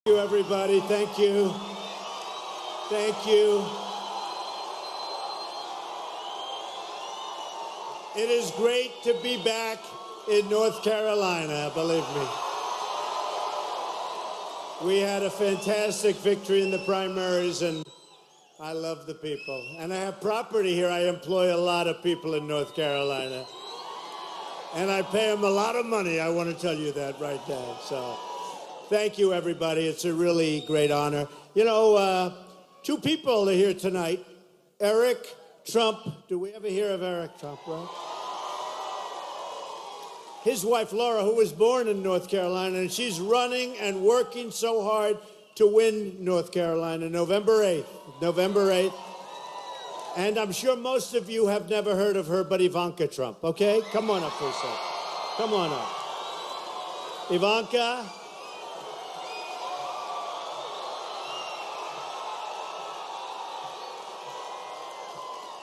Thank you, everybody. Thank you. Thank you. It is great to be back in North Carolina, believe me. We had a fantastic victory in the primaries, and I love the people. And I have property here. I employ a lot of people in North Carolina. And I pay them a lot of money. I want to tell you that right now. So thank you, everybody. It's a really great honor. You know, two people are here tonight. Eric Trump. Do we ever hear of Eric Trump, right? His wife, Laura, who was born in North Carolina, and she's running and working so hard to win North Carolina, November 8th. November 8th. And I'm sure most of you have never heard of her, but Ivanka Trump, okay? Come on up for a second. Come on up. Ivanka.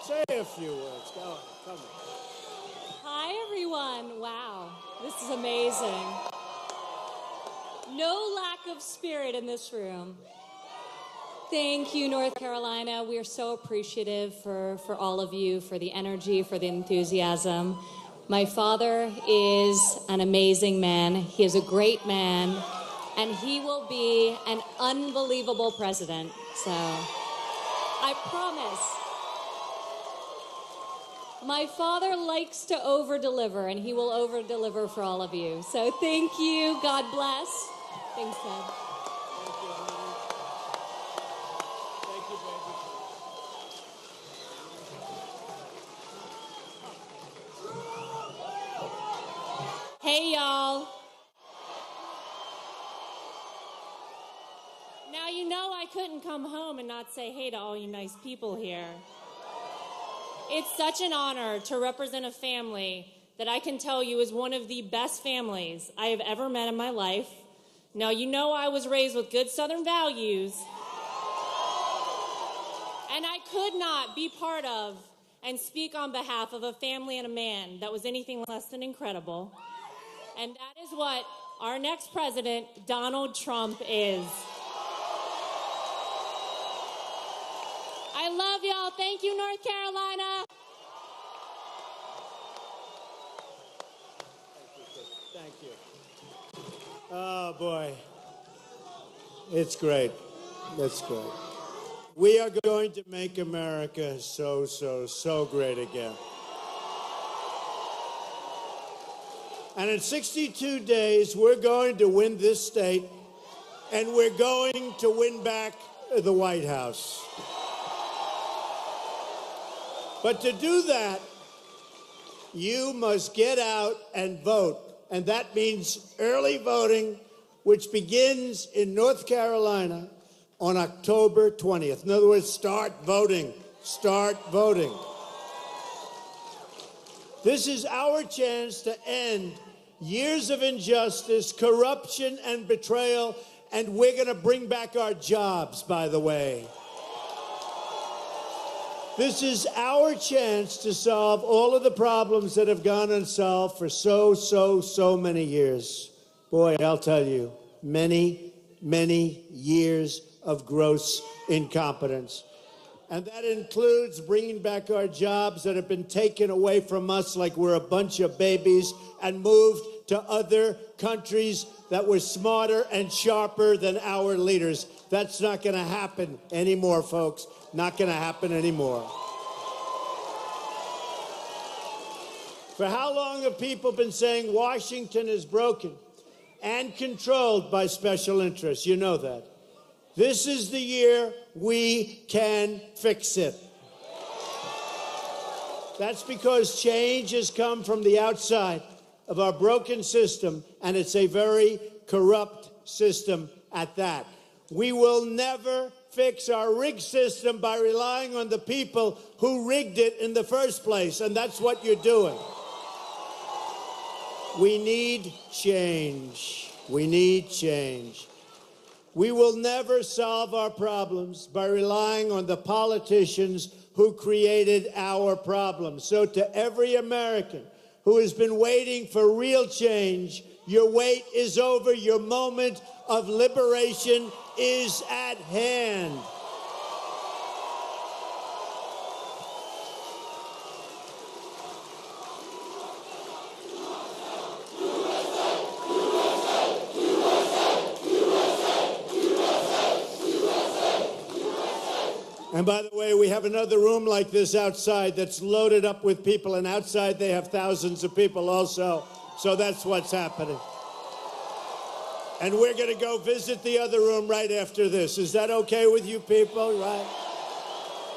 Say a few words. Go on. Come on. Hi, everyone. Wow, this is amazing. No lack of spirit in this room. Thank you, North Carolina. We are so appreciative for all of you, for the energy, for the enthusiasm. My father is an amazing man. He is a great man, and he will be an unbelievable president. So I promise. My father likes to over-deliver, and he will over-deliver for all of you. So thank you. God bless. Thanks, Ted. Thank you, baby. Hey, y'all. Now, you know I couldn't come home and not say hey to all you nice people here. It's such an honor to represent a family that I can tell you is one of the best families I have ever met in my life. Now, you know I was raised with good Southern values, and I could not be part of and speak on behalf of a family and a man that was anything less than incredible. And that is what our next president, Donald Trump, is. I love y'all. Thank you, North Carolina. Thank you. Oh, boy. It's great. We are going to make America so great again. And in 62 days, we're going to win this state, and we're going to win back the White House. But to do that, you must get out and vote. And that means early voting, which begins in North Carolina on October 20th. In other words, start voting. Start voting. This is our chance to end years of injustice, corruption, and betrayal. And we're going to bring back our jobs, by the way. This is our chance to solve all of the problems that have gone unsolved for so many years. Boy, I'll tell you, many years of gross incompetence. And that includes bringing back our jobs that have been taken away from us like we're a bunch of babies and moved to other countries that were smarter and sharper than our leaders. That's not going to happen anymore, folks. Not going to happen anymore. For how long have people been saying Washington is broken and controlled by special interests? You know that. This is the year we can fix it. That's because change has come from the outside of our broken system, and it's a very corrupt system at that. We will never fix our rigged system by relying on the people who rigged it in the first place, and that's what you're doing. We need change. We need change. We will never solve our problems by relying on the politicians who created our problems. So to every American who has been waiting for real change, Your wait is over. Your moment of liberation is at hand. And by the way, we have another room like this outside that's loaded up with people, and outside they have thousands of people also. So that's what's happening. And we're going to go visit the other room right after this. Is that okay with you people, right?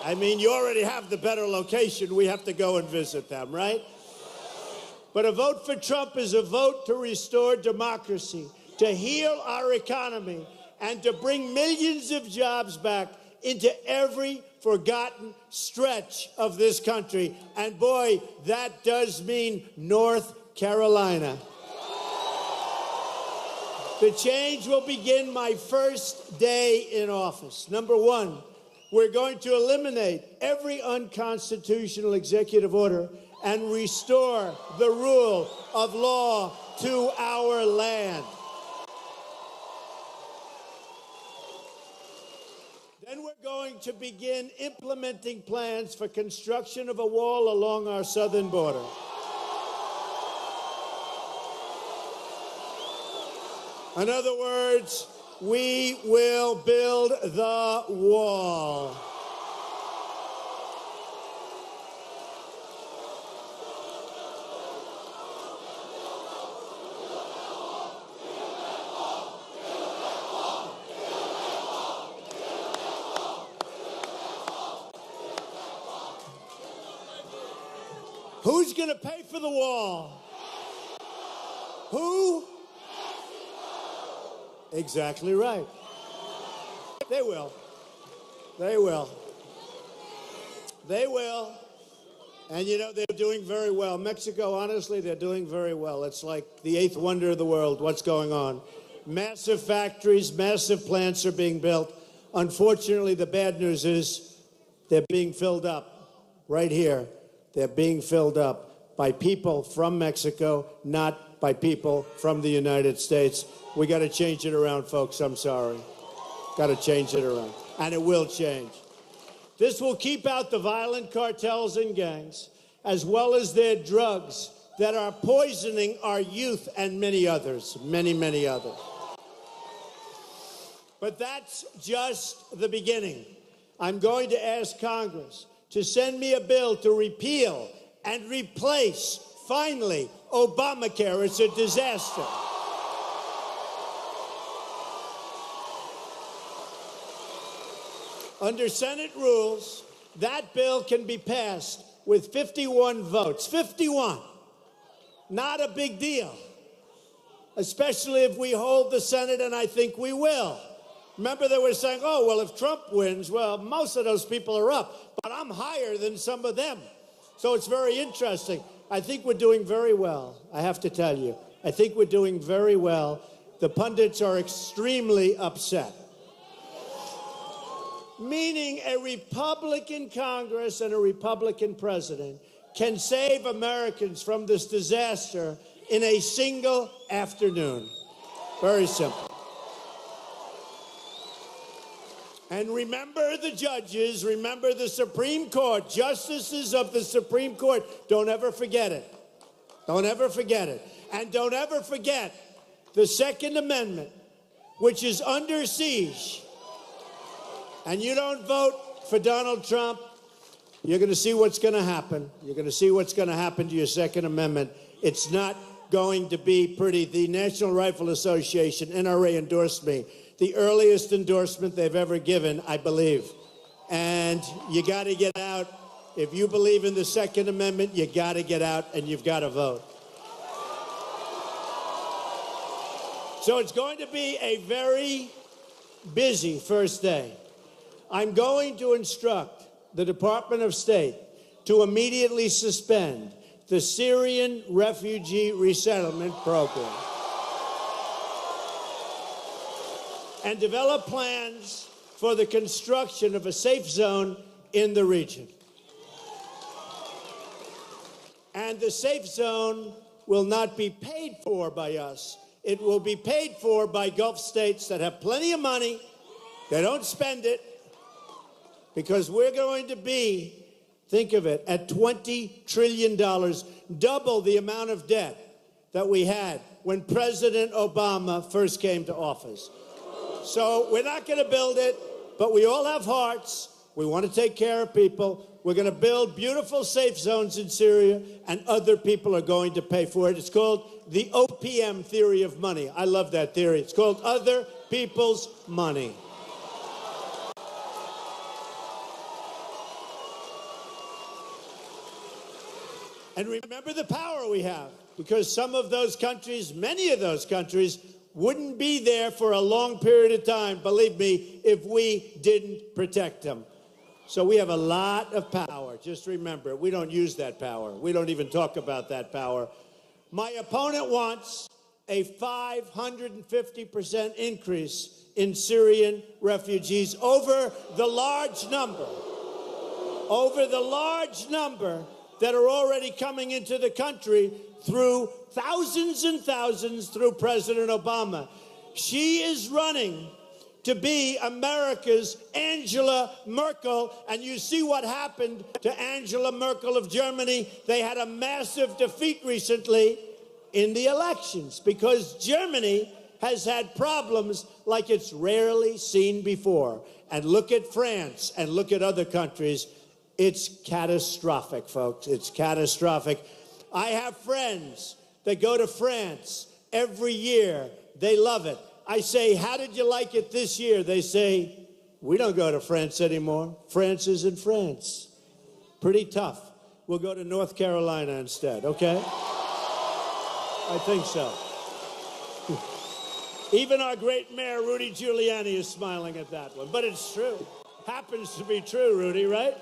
I mean, you already have the better location. We have to go and visit them, right? But a vote for Trump is a vote to restore democracy, to heal our economy, and to bring millions of jobs back into every forgotten stretch of this country. And boy, that does mean North Carolina. The change will begin my first day in office. Number one, we're going to eliminate every unconstitutional executive order and restore the rule of law to our land. Then we're going to begin implementing plans for construction of a wall along our southern border. In other words, we will build the wall. Who's going to pay for the wall? Who? Exactly right. They will. They will. They will. And you know, they're doing very well. Mexico, honestly, they're doing very well. It's like the eighth wonder of the world, what's going on. Massive factories, massive plants are being built. Unfortunately, the bad news is they're being filled up right here. They're being filled up by people from Mexico, not by people from the United States. We got to change it around, folks. I'm sorry. Got to change it around. And it will change. This will keep out the violent cartels and gangs, as well as their drugs that are poisoning our youth and many others, many, many others. But that's just the beginning. I'm going to ask Congress to send me a bill to repeal and replace, finally, Obamacare. It's a disaster. Under Senate rules, that bill can be passed with 51 votes. 51. Not a big deal, especially if we hold the Senate, and I think we will. Remember, they were saying, oh, well, if Trump wins, well, most of those people are up, but I'm higher than some of them. So it's very interesting. I think we're doing very well, I have to tell you. I think we're doing very well. The pundits are extremely upset. Meaning a Republican Congress and a Republican president can save Americans from this disaster in a single afternoon. Very simple. And remember the judges, remember the Supreme Court, justices of the Supreme Court. Don't ever forget it. Don't ever forget it. And don't ever forget the Second Amendment, which is under siege. And you don't vote for Donald Trump, you're going to see what's going to happen. You're going to see what's going to happen to your Second Amendment. It's not going to be pretty. The National Rifle Association, NRA, endorsed me. The earliest endorsement they've ever given, I believe. And you got to get out. If you believe in the Second Amendment, you got to get out and you've got to vote. So it's going to be a very busy first day. I'm going to instruct the Department of State to immediately suspend the Syrian refugee resettlement program and develop plans for the construction of a safe zone in the region. And the safe zone will not be paid for by us. It will be paid for by Gulf states that have plenty of money. They don't spend it because we're going to be, think of it, at $20 trillion, double the amount of debt that we had when President Obama first came to office. So we're not going to build it, but we all have hearts. We want to take care of people. We're going to build beautiful safe zones in Syria, and other people are going to pay for it. It's called the OPM theory of money. I love that theory. It's called other people's money. And remember the power we have, because some of those countries, many of those countries, wouldn't be there for a long period of time, believe me, if we didn't protect them. So we have a lot of power. Just remember, we don't use that power. We don't even talk about that power. My opponent wants a 550% increase in Syrian refugees over the large number that are already coming into the country through thousands and thousands through President Obama. She is running to be America's Angela Merkel, and you see what happened to Angela Merkel of Germany. They had a massive defeat recently in the elections because Germany has had problems like it's rarely seen before. And look at France and look at other countries. It's catastrophic, folks. It's catastrophic. I have friends that go to France every year. They love it. I say, how did you like it this year? They say, we don't go to France anymore. France isn't France. Pretty tough. We'll go to North Carolina instead, okay? I think so. Even our great mayor, Rudy Giuliani, is smiling at that one. But it's true. Happens to be true, Rudy, right?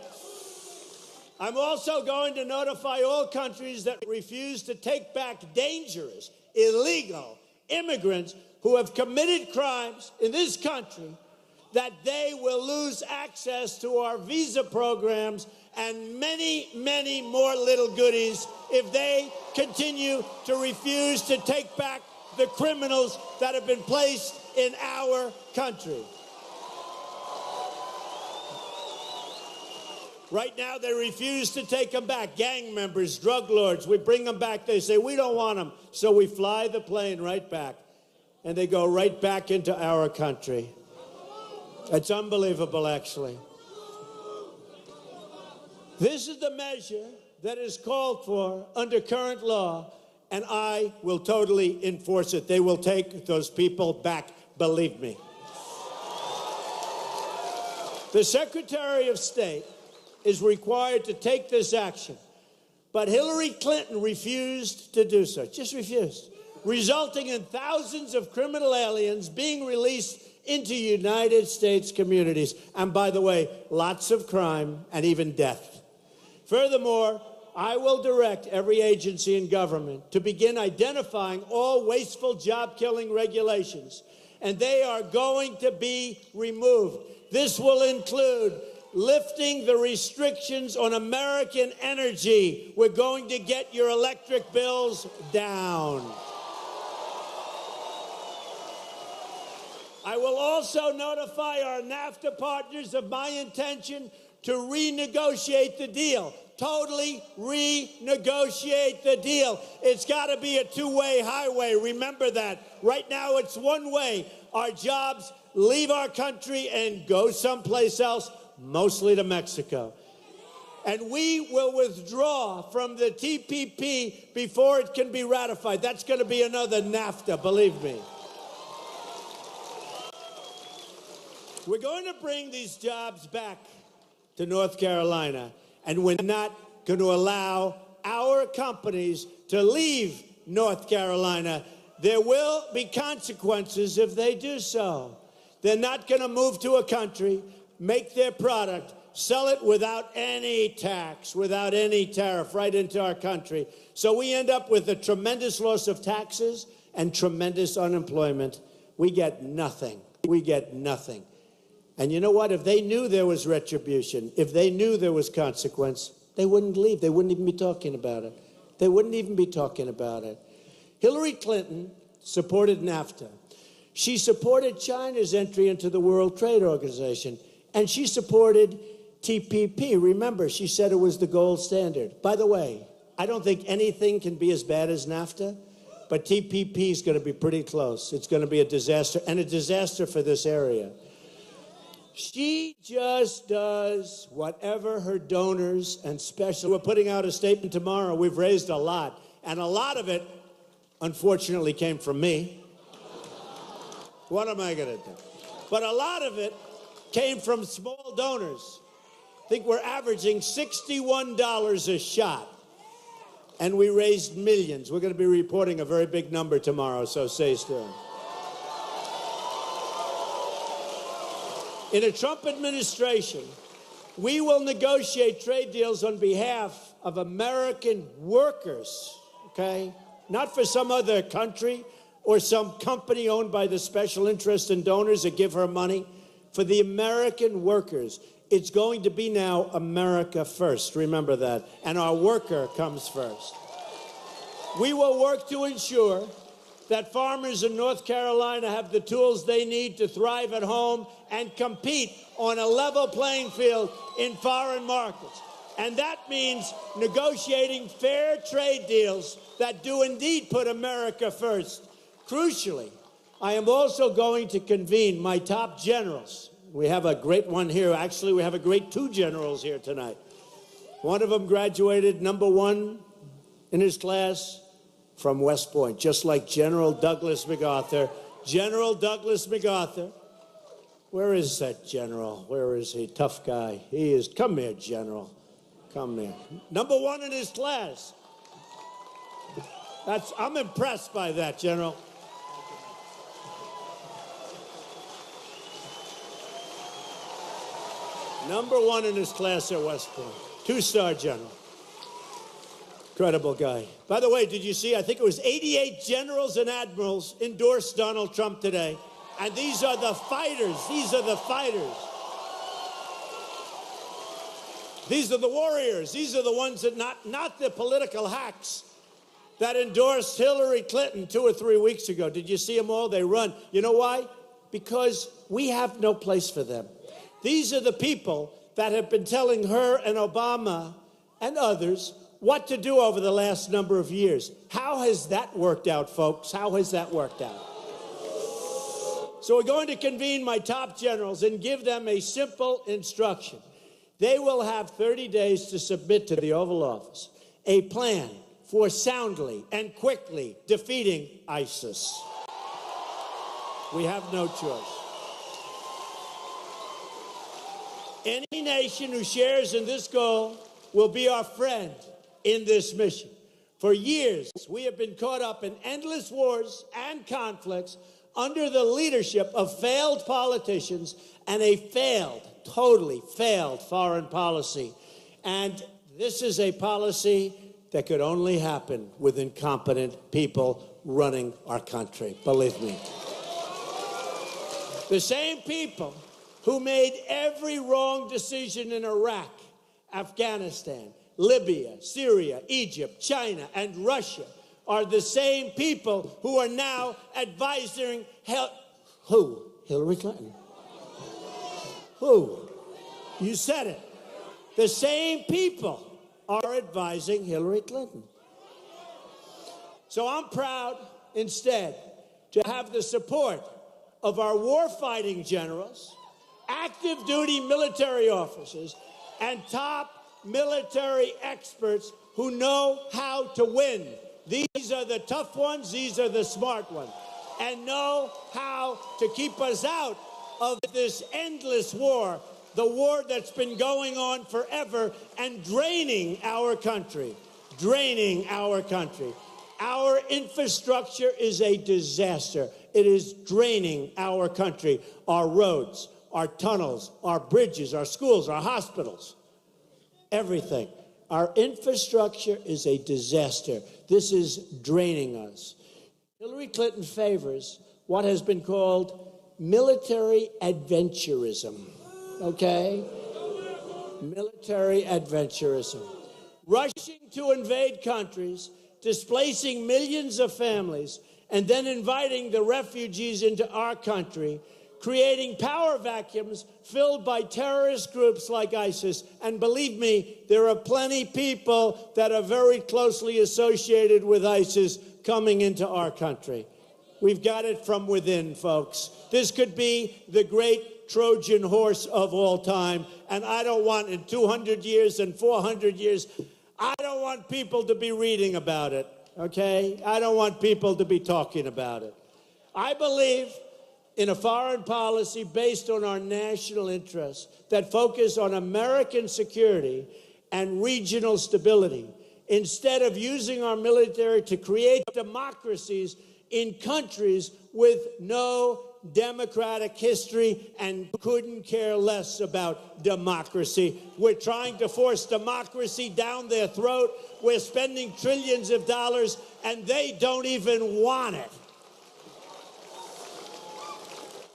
I'm also going to notify all countries that refuse to take back dangerous, illegal immigrants who have committed crimes in this country that they will lose access to our visa programs and many, many more little goodies if they continue to refuse to take back the criminals that have been placed in our country. Right now, they refuse to take them back. Gang members, drug lords, we bring them back. They say, we don't want them. So we fly the plane right back. And they go right back into our country. It's unbelievable, actually. This is the measure that is called for under current law, and I will totally enforce it. They will take those people back, believe me. The Secretary of State is required to take this action, but Hillary Clinton refused to do so, just refused, resulting in thousands of criminal aliens being released into United States communities. And by the way, lots of crime and even death. Furthermore, I will direct every agency in government to begin identifying all wasteful job-killing regulations, and they are going to be removed. This will include lifting the restrictions on American energy. We're going to get your electric bills down. I will also notify our NAFTA partners of my intention to renegotiate the deal. Totally renegotiate the deal. It's got to be a two-way highway. Remember that. Right now, it's one way. Our jobs leave our country and go someplace else, mostly to Mexico. And we will withdraw from the TPP before it can be ratified. That's going to be another NAFTA, believe me. We're going to bring these jobs back to North Carolina, and we're not going to allow our companies to leave North Carolina. There will be consequences if they do so. They're not going to move to a country, make their product, sell it without any tax, without any tariff, right into our country. So we end up with a tremendous loss of taxes and tremendous unemployment. We get nothing. We get nothing. And you know what? If they knew there was retribution, if they knew there was consequence, they wouldn't leave. They wouldn't even be talking about it. They wouldn't even be talking about it. Hillary Clinton supported NAFTA. She supported China's entry into the World Trade Organization, and she supported TPP. Remember, she said it was the gold standard. By the way, I don't think anything can be as bad as NAFTA, but TPP is going to be pretty close. It's going to be a disaster, and a disaster for this area. She just does whatever her donors and special. We're putting out a statement tomorrow. We've raised a lot, and a lot of it, unfortunately, came from me. What am I going to do? But a lot of it came from small donors. I think we're averaging $61 a shot, and we raised millions. We're going to be reporting a very big number tomorrow, so stay tuned. In a Trump administration, we will negotiate trade deals on behalf of American workers, okay? Not for some other country or some company owned by the special interest and donors that give her money. For the American workers, it's going to be now America first. Remember that. And our worker comes first. We will work to ensure that farmers in North Carolina have the tools they need to thrive at home and compete on a level playing field in foreign markets. And that means negotiating fair trade deals that do indeed put America first. Crucially, I am also going to convene my top generals. We have a great one here. Actually, we have a great two generals here tonight. One of them graduated #1 in his class from West Point, just like General Douglas MacArthur. General Douglas MacArthur. Where is that general? Where is he? Tough guy. He is. Come here, General. Come here. #1 in his class. I'm impressed by that, General. #1 in his class at West Point. 2-star general. Incredible guy. By the way, did you see, I think it was 88 generals and admirals endorsed Donald Trump today. And these are the fighters. These are the fighters. These are the warriors. These are the ones that not the political hacks that endorsed Hillary Clinton 2 or 3 weeks ago. Did you see them all? They run. You know why? Because we have no place for them. These are the people that have been telling her and Obama and others what to do over the last number of years. How has that worked out, folks? How has that worked out? So we're going to convene my top generals and give them a simple instruction. They will have 30 days to submit to the Oval Office a plan for soundly and quickly defeating ISIS. We have no choice. Any nation who shares in this goal will be our friend in this mission. For years, we have been caught up in endless wars and conflicts under the leadership of failed politicians and a totally failed foreign policy. And this is a policy that could only happen with incompetent people running our country. Believe me. The same people who made every wrong decision in Iraq, Afghanistan, Libya, Syria, Egypt, China, and Russia are the same people who are now advising who? Hillary Clinton. Who? You said it. The same people are advising Hillary Clinton. So I'm proud instead to have the support of our war-fighting generals, active duty military officers, and top military experts who know how to win. These are the tough ones, these are the smart ones, and know how to keep us out of this endless war, the war that's been going on forever and draining our country, Our infrastructure is a disaster. It is draining our country, our roads, our tunnels, our bridges, our schools, our hospitals, everything. Our infrastructure is a disaster. This is draining us. Hillary Clinton favors what has been called military adventurism, okay? Military adventurism. Rushing to invade countries, displacing millions of families, and then inviting the refugees into our country, creating power vacuums filled by terrorist groups like ISIS. And believe me, there are plenty people that are very closely associated with ISIS coming into our country. We've got it from within, folks. This could be the great Trojan horse of all time. And I don't want, in 200 years and 400 years, I don't want people to be reading about it, okay? I don't want people to be talking about it. I believe in a foreign policy based on our national interests that focus on American security and regional stability, instead of using our military to create democracies in countries with no democratic history and couldn't care less about democracy. We're trying to force democracy down their throat. We're spending trillions of dollars, and they don't even want it.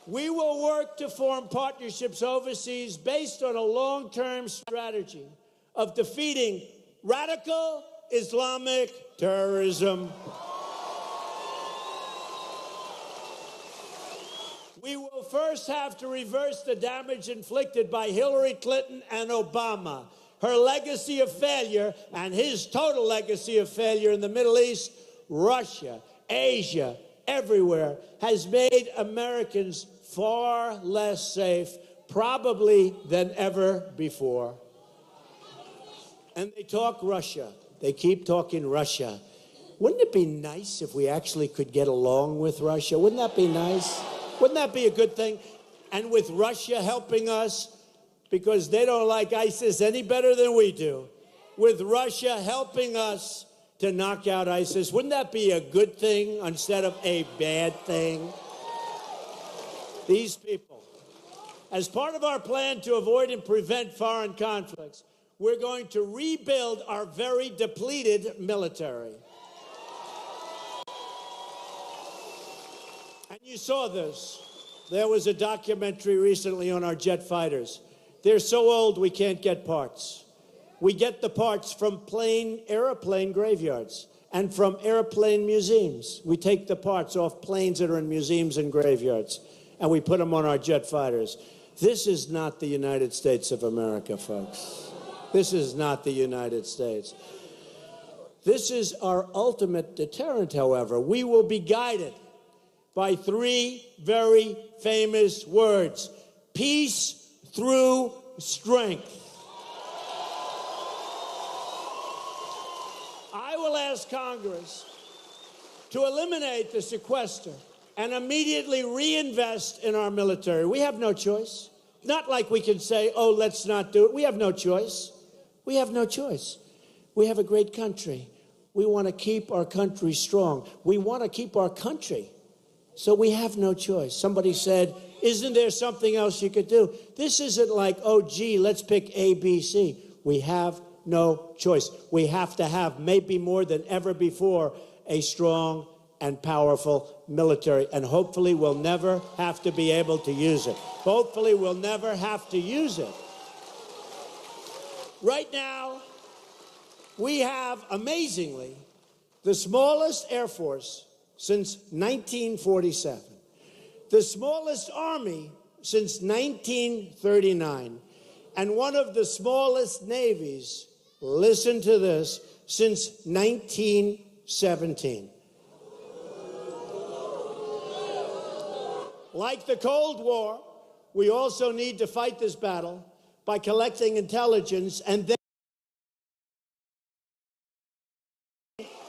We will work to form partnerships overseas based on a long-term strategy of defeating radical Islamic terrorism. We will first have to reverse the damage inflicted by Hillary Clinton and Obama, her legacy of failure and his total legacy of failure in the Middle East, Russia, Asia, everywhere, has made Americans far less safe, probably than ever before. And they talk Russia. They keep talking Russia. Wouldn't it be nice if we actually could get along with Russia? Wouldn't that be nice? Wouldn't that be a good thing? And with Russia helping us, because they don't like ISIS any better than we do, with Russia helping us to knock out ISIS, wouldn't that be a good thing instead of a bad thing? These people, as part of our plan to avoid and prevent foreign conflicts, we're going to rebuild our very depleted military. And you saw this. There was a documentary recently on our jet fighters. They're so old we can't get parts. We get the parts from airplane graveyards and from airplane museums. We take the parts off planes that are in museums and graveyards, and we put them on our jet fighters. This is not the United States of America, folks. This is not the United States. This is our ultimate deterrent, however. We will be guided by three very famous words: peace through strength. I will ask Congress to eliminate the sequester and immediately reinvest in our military. We have no choice. Not like we can say, oh, let's not do it. We have no choice. We have no choice. We have a great country. We want to keep our country strong. We want to keep our country. So we have no choice. Somebody said, isn't there something else you could do? This isn't like, oh, gee, let's pick A, B, C. We have no choice. We have to have, maybe more than ever before, a strong and powerful military. And hopefully we'll never have to be able to use it. Hopefully we'll never have to use it. Right now, we have, amazingly, the smallest Air Force since 1947, the smallest Army since 1939, and one of the smallest navies, listen to this, since 1917. Like the Cold War, we also need to fight this battle by collecting intelligence, and then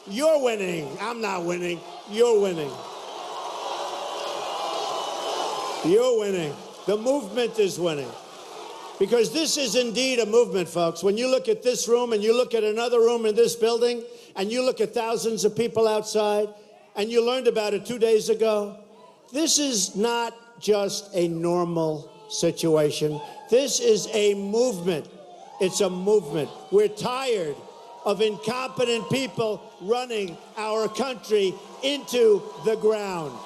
you're winning. I'm not winning. You're winning. You're winning. The movement is winning. Because this is indeed a movement, folks. When you look at this room and you look at another room in this building and you look at thousands of people outside and you learned about it 2 days ago, this is not just a normal situation. This is a movement. It's a movement. We're tired of incompetent people running our country into the ground.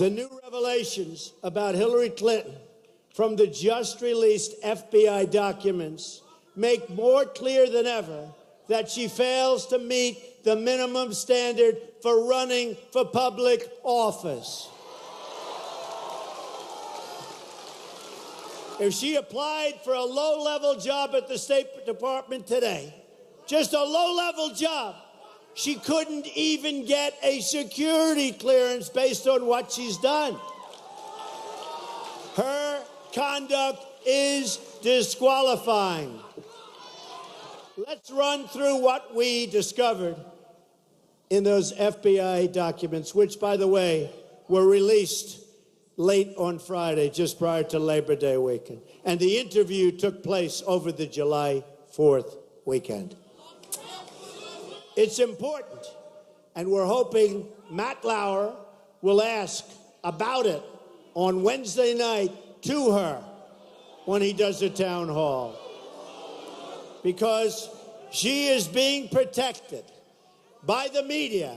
The new revelations about Hillary Clinton from the just released FBI documents make more clear than ever that she fails to meet the minimum standard for running for public office. If she applied for a low-level job at the State Department today, just a low-level job, she couldn't even get a security clearance based on what she's done. Her conduct is disqualifying. Let's run through what we discovered in those FBI documents, which, by the way, were released late on Friday, just prior to Labor Day weekend. And the interview took place over the July 4th weekend. It's important, and we're hoping Matt Lauer will ask about it on Wednesday night to her when he does a town hall. Because she is being protected by the media,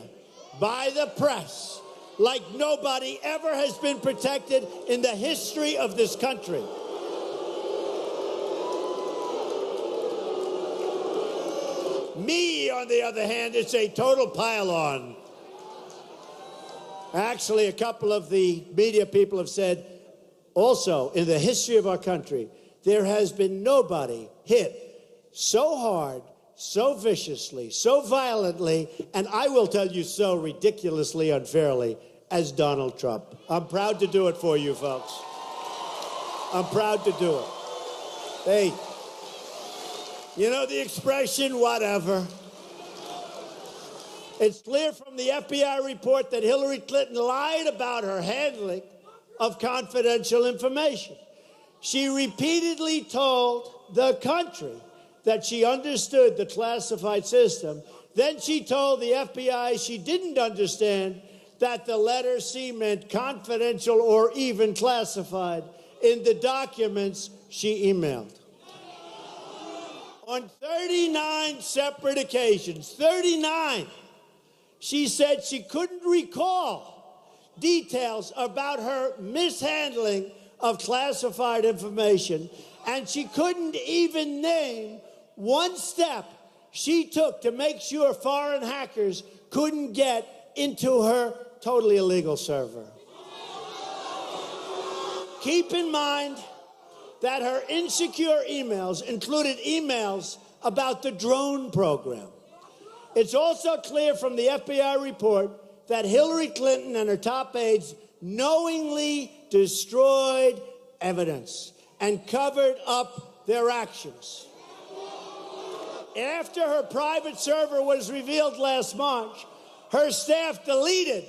by the press, like nobody ever has been protected in the history of this country. Me, on the other hand, it's a total pile-on. Actually, a couple of the media people have said, also, in the history of our country, there has been nobody hit so hard, so viciously, so violently, and I will tell you so ridiculously unfairly, as Donald Trump. I'm proud to do it for you, folks. I'm proud to do it. Hey, you know the expression, whatever. It's clear from the FBI report that Hillary Clinton lied about her handling of confidential information. She repeatedly told the country that she understood the classified system. Then she told the FBI she didn't understand that the letter C meant confidential or even classified in the documents she emailed. On 39 separate occasions, 39, she said she couldn't recall details about her mishandling of classified information, and she couldn't even name one step she took to make sure foreign hackers couldn't get into her totally illegal server. Keep in mind that her insecure emails included emails about the drone program. It's also clear from the FBI report that Hillary Clinton and her top aides knowingly destroyed evidence and covered up their actions. After her private server was revealed last March, her staff deleted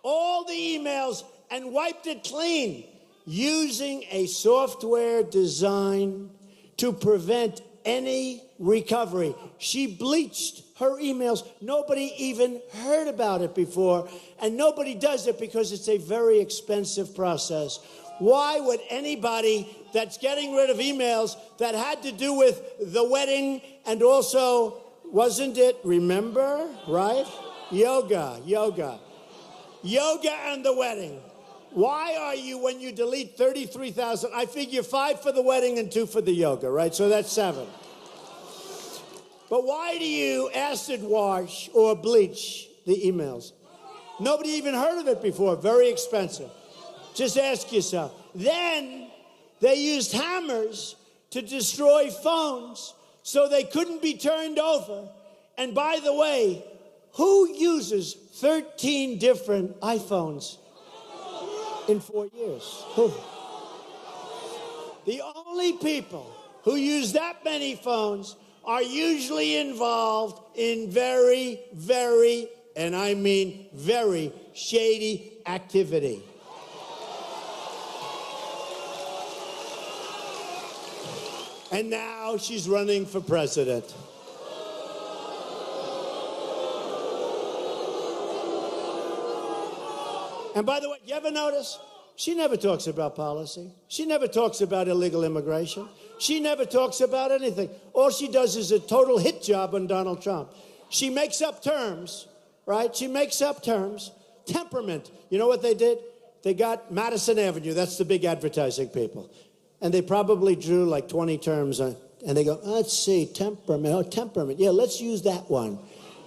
all the emails and wiped it clean using a software designed to prevent any recovery. She bleached her emails. Nobody even heard about it before, and nobody does it because it's a very expensive process. Why would anybody that's getting rid of emails that had to do with the wedding and also, wasn't it, remember, right? Yoga and the wedding. Why are you, when you delete 33,000, I figure 5 for the wedding and 2 for the yoga, right? So that's 7. But why do you acid wash or bleach the emails? Nobody even heard of it before. Very expensive. Just ask yourself. Then they used hammers to destroy phones so they couldn't be turned over. And by the way, who uses 13 different iPhones in 4 years? Who? The only people who use that many phones are usually involved in very, very, and I mean very, shady activity. And now she's running for president. And by the way, you ever notice? She never talks about policy. She never talks about illegal immigration. She never talks about anything. All she does is a total hit job on Donald Trump. She makes up terms, right? She makes up terms. Temperament. You know what they did? they got Madison Avenue. That's the big advertising people. And they probably drew like 20 terms on, and they go, let's see, temperament. Oh, temperament. Yeah, let's use that one.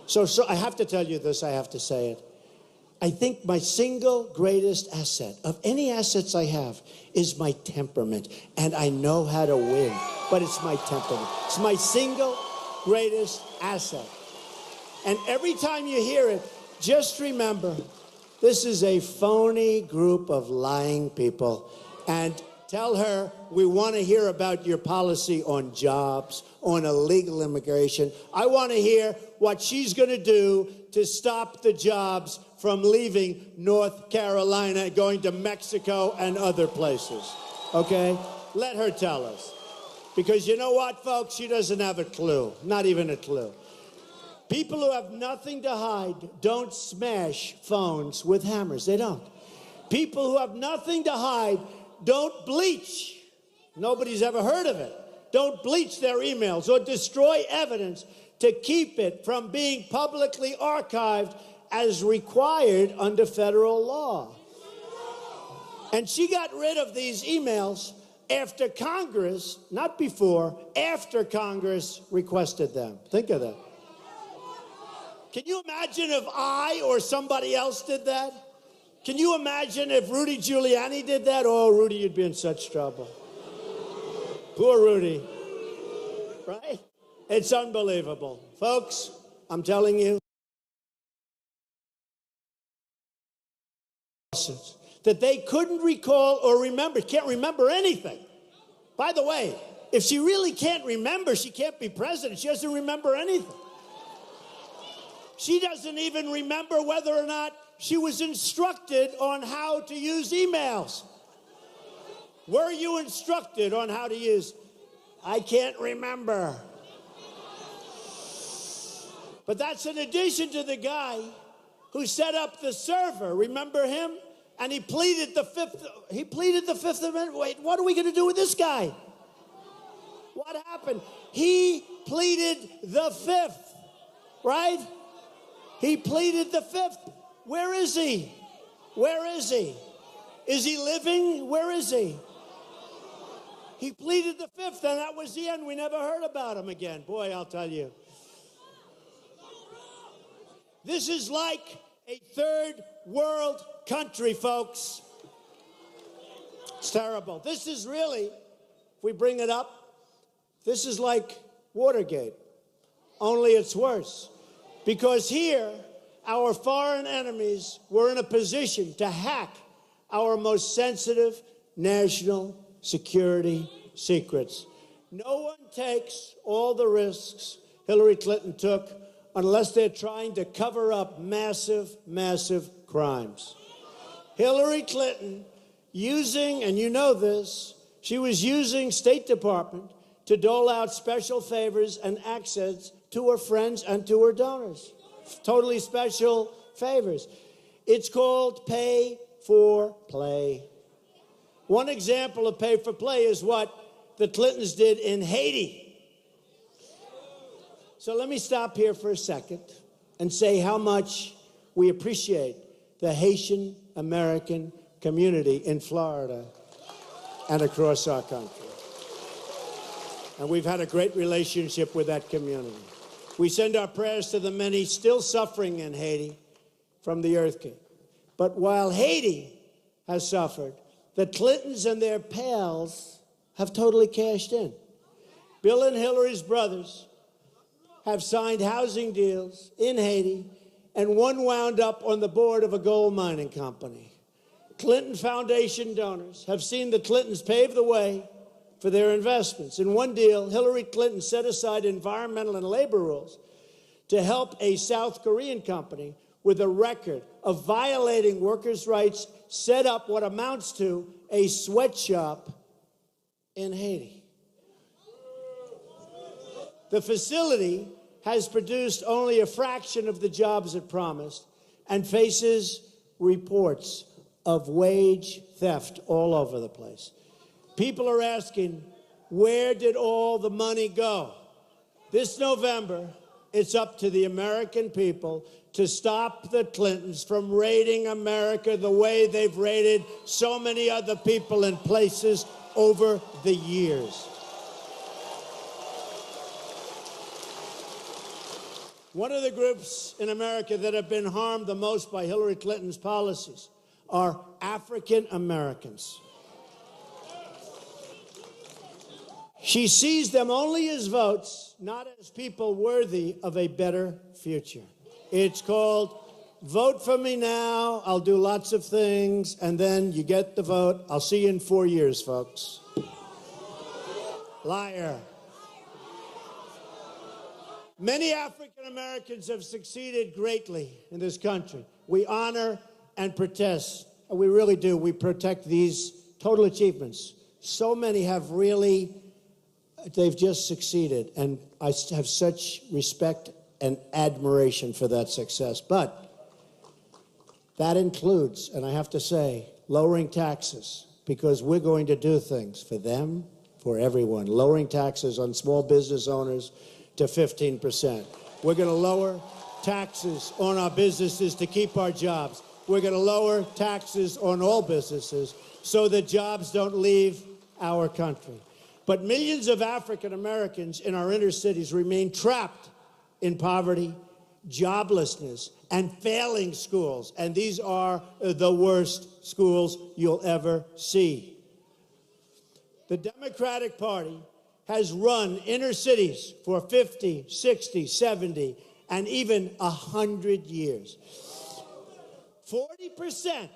So I have to tell you this. I have to say it. I think my single greatest asset of any assets I have is my temperament. And I know how to win, but it's my temperament. It's my single greatest asset. And every time you hear it, just remember, this is a phony group of lying people. And tell her we want to hear about your policy on jobs, on illegal immigration. I want to hear what she's going to do to stop the jobs from leaving North Carolina and going to Mexico and other places. Okay? Let her tell us. Because you know what, folks? She doesn't have a clue. Not even a clue. People who have nothing to hide don't smash phones with hammers. They don't. People who have nothing to hide don't bleach. Nobody's ever heard of it. Don't bleach their emails or destroy evidence to keep it from being publicly archived as required under federal law. And she got rid of these emails after Congress, not before, after Congress requested them. Think of that. Can you imagine if I or somebody else did that? Can you imagine if Rudy Giuliani did that? Oh, Rudy, you'd be in such trouble. Poor Rudy. Right? It's unbelievable. Folks, I'm telling you that they couldn't recall or remember, can't remember anything. By the way, if she really can't remember, she can't be president. She doesn't remember anything. She doesn't even remember whether or not she was instructed on how to use emails. Were you instructed on how to use? I can't remember. But that's in addition to the guy who set up the server. Remember him? And he pleaded the Fifth Amendment. Wait, what are we going to do with this guy? What happened? He pleaded the Fifth, right? He pleaded the Fifth. Where is he? Where is he? Is he living? Where is he? He pleaded the Fifth, and that was the end. We never heard about him again. Boy, I'll tell you. This is like a third world country, folks. It's terrible. This is really, if we bring it up, this is like Watergate, only it's worse. Because here, our foreign enemies were in a position to hack our most sensitive national security secrets. No one takes all the risks Hillary Clinton took unless they're trying to cover up massive, massive crimes. Hillary Clinton using, and you know this, she was using State Department to dole out special favors and access to her friends and to her donors. Totally special favors. It's called pay for play. One example of pay for play is what the Clintons did in Haiti. So let me stop here for a second and say how much we appreciate the Haitian American community in Florida and across our country. And we've had a great relationship with that community. We send our prayers to the many still suffering in Haiti from the earthquake. But while Haiti has suffered, the Clintons and their pals have totally cashed in. Bill and Hillary's brothers have signed housing deals in Haiti, and one wound up on the board of a gold mining company. Clinton Foundation donors have seen the Clintons pave the way for their investments. In one deal, Hillary Clinton set aside environmental and labor rules to help a South Korean company with a record of violating workers' rights set up what amounts to a sweatshop in Haiti. The facility has produced only a fraction of the jobs it promised and faces reports of wage theft all over the place. People are asking, where did all the money go? This November, it's up to the American people to stop the Clintons from raiding America the way they've raided so many other people and places over the years. One of the groups in America that have been harmed the most by Hillary Clinton's policies are African Americans. She sees them only as votes, not as people worthy of a better future. It's called vote for me now, I'll do lots of things, and then you get the vote. I'll see you in 4 years, folks. Liar. Many African Americans have succeeded greatly in this country. We honor and protest, and we really do. We protect these total achievements. So many have really, they've just succeeded, and I have such respect and admiration for that success. But that includes, and I have to say, lowering taxes, because we're going to do things for them, for everyone. Lowering taxes on small business owners to 15%. We're going to lower taxes on our businesses to keep our jobs. We're going to lower taxes on all businesses so that jobs don't leave our country. But millions of African Americans in our inner cities remain trapped in poverty, joblessness, and failing schools. And these are the worst schools you'll ever see. The Democratic Party has run inner cities for 50, 60, 70, and even 100 years. 40%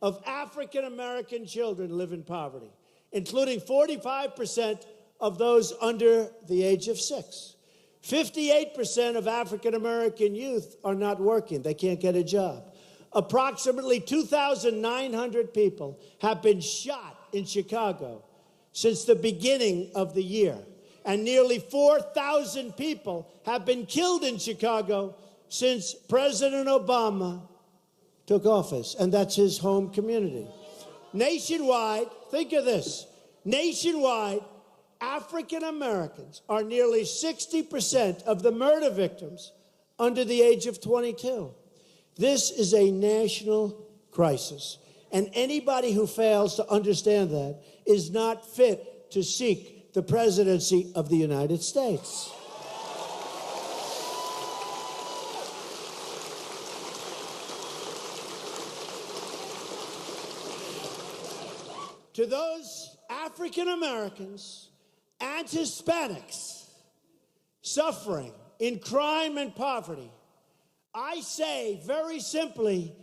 of African American children live in poverty, including 45% of those under the age of 6. 58% of African American youth are not working. They can't get a job. Approximately 2,900 people have been shot in Chicago since the beginning of the year. And nearly 4,000 people have been killed in Chicago since President Obama took office. And that's his home community. Nationwide, think of this, nationwide, African Americans are nearly 60% of the murder victims under the age of 22. This is a national crisis. And anybody who fails to understand that is not fit to seek the presidency of the United States. To those African Americans and Hispanics suffering in crime and poverty, I say very simply,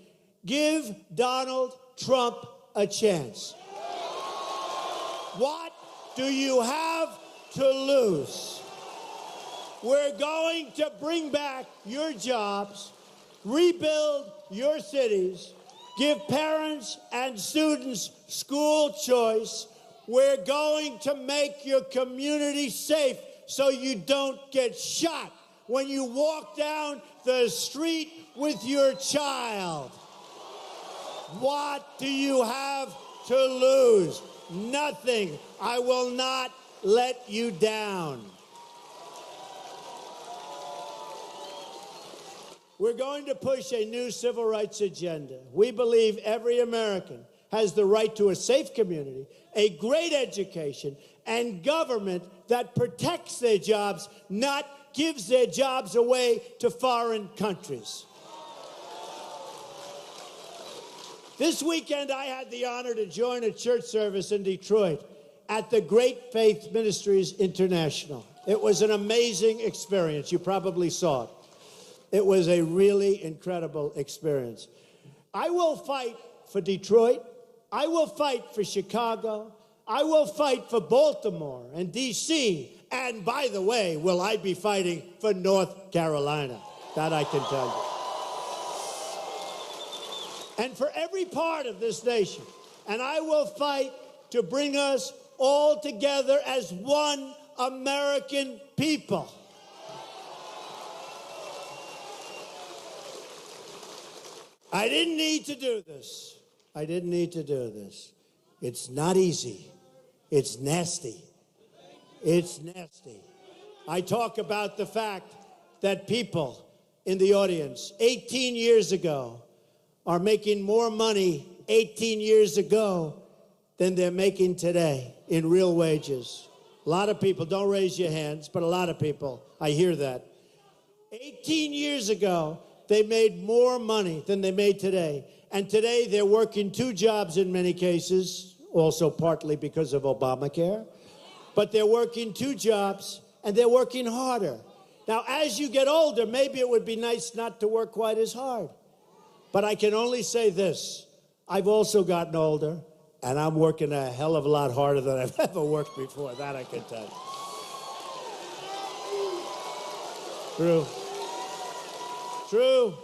give Donald Trump a chance. What do you have to lose? We're going to bring back your jobs, rebuild your cities, give parents and students school choice. We're going to make your community safe so you don't get shot when you walk down the street with your child. What do you have to lose? Nothing. I will not let you down. We're going to push a new civil rights agenda. We believe every American has the right to a safe community, a great education, and government that protects their jobs, not gives their jobs away to foreign countries. This weekend, I had the honor to join a church service in Detroit at the Great Faith Ministries International. It was an amazing experience. You probably saw it. It was a really incredible experience. I will fight for Detroit. I will fight for Chicago. I will fight for Baltimore and D.C. And by the way, will I be fighting for North Carolina? That I can tell you. And for every part of this nation. And I will fight to bring us all together as one American people. I didn't need to do this. I didn't need to do this. It's not easy. It's nasty. It's nasty. I talk about the fact that people in the audience 18 years ago are making more money 18 years ago than they're making today in real wages. A lot of people, don't raise your hands, but a lot of people, I hear that. 18 years ago, they made more money than they made today. And today, they're working 2 jobs in many cases, also partly because of Obamacare. But they're working 2 jobs, and they're working harder. Now, as you get older, maybe it would be nice not to work quite as hard. But I can only say this. I've also gotten older, and I'm working a hell of a lot harder than I've ever worked before. That I can tell you. True.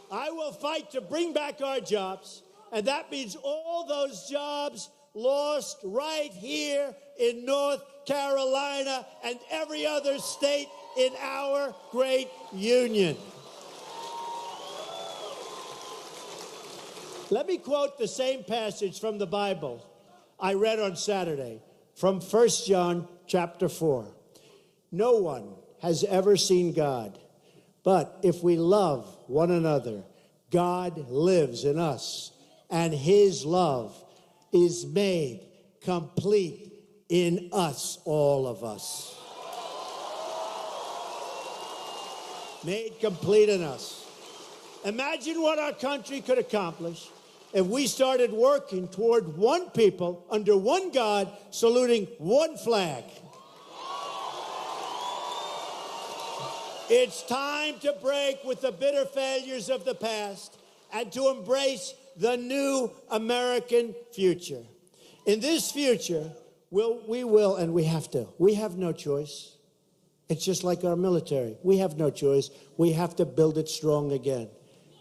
I will fight to bring back our jobs, and that means all those jobs lost right here in North Carolina and every other state in our great union. Let me quote the same passage from the Bible I read on Saturday from 1 John chapter 4. No one has ever seen God, but if we love one another, God lives in us, and his love is made complete in us, all of us. Made complete in us. Imagine what our country could accomplish if we started working toward one people, under one God, saluting one flag. It's time to break with the bitter failures of the past and to embrace the new American future. In this future, we will, and we have to. We have no choice. It's just like our military. We have no choice. We have to build it strong again.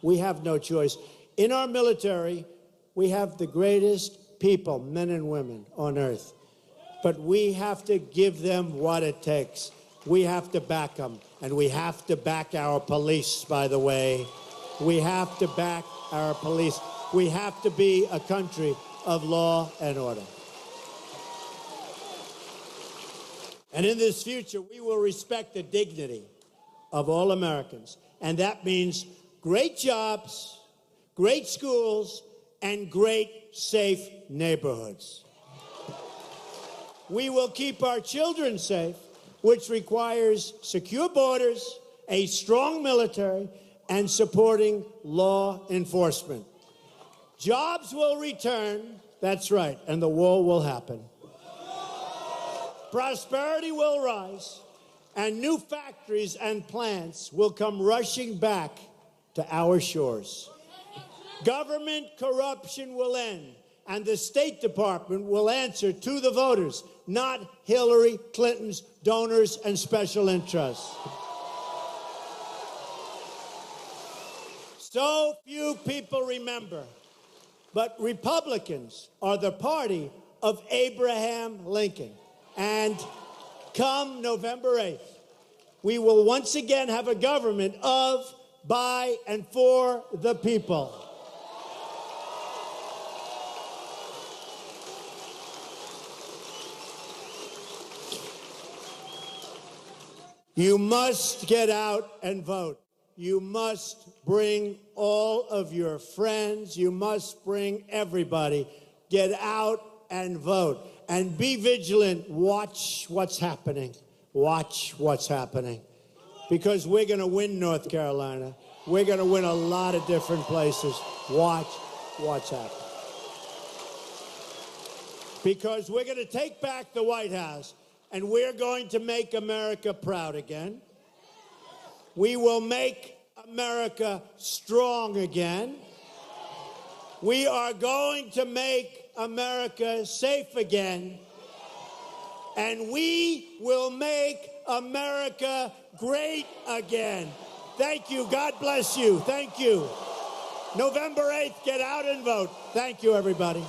We have no choice. In our military, we have the greatest people, men and women, on earth. But we have to give them what it takes. We have to back them. And we have to back our police, by the way. We have to back our police. We have to be a country of law and order. And in this future, we will respect the dignity of all Americans. And that means great jobs, great schools, and great safe neighborhoods. We will keep our children safe, which requires secure borders, a strong military, and supporting law enforcement. Jobs will return, that's right, and the wall will happen. Prosperity will rise, and new factories and plants will come rushing back to our shores. Government corruption will end, and the State Department will answer to the voters, not Hillary Clinton's donors and special interests. So few people remember, but Republicans are the party of Abraham Lincoln. And come November 8th, we will once again have a government of, by, and for the people. You must get out and vote. You must bring all of your friends. You must bring everybody. Get out and vote. And be vigilant. Watch what's happening. Watch what's happening. Because we're going to win North Carolina. We're going to win a lot of different places. Watch what's happening. Because we're going to take back the White House. And we're going to make America proud again. We will make America strong again. We are going to make America safe again. And we will make America great again. Thank you. God bless you. Thank you. November 8th, get out and vote. Thank you, everybody.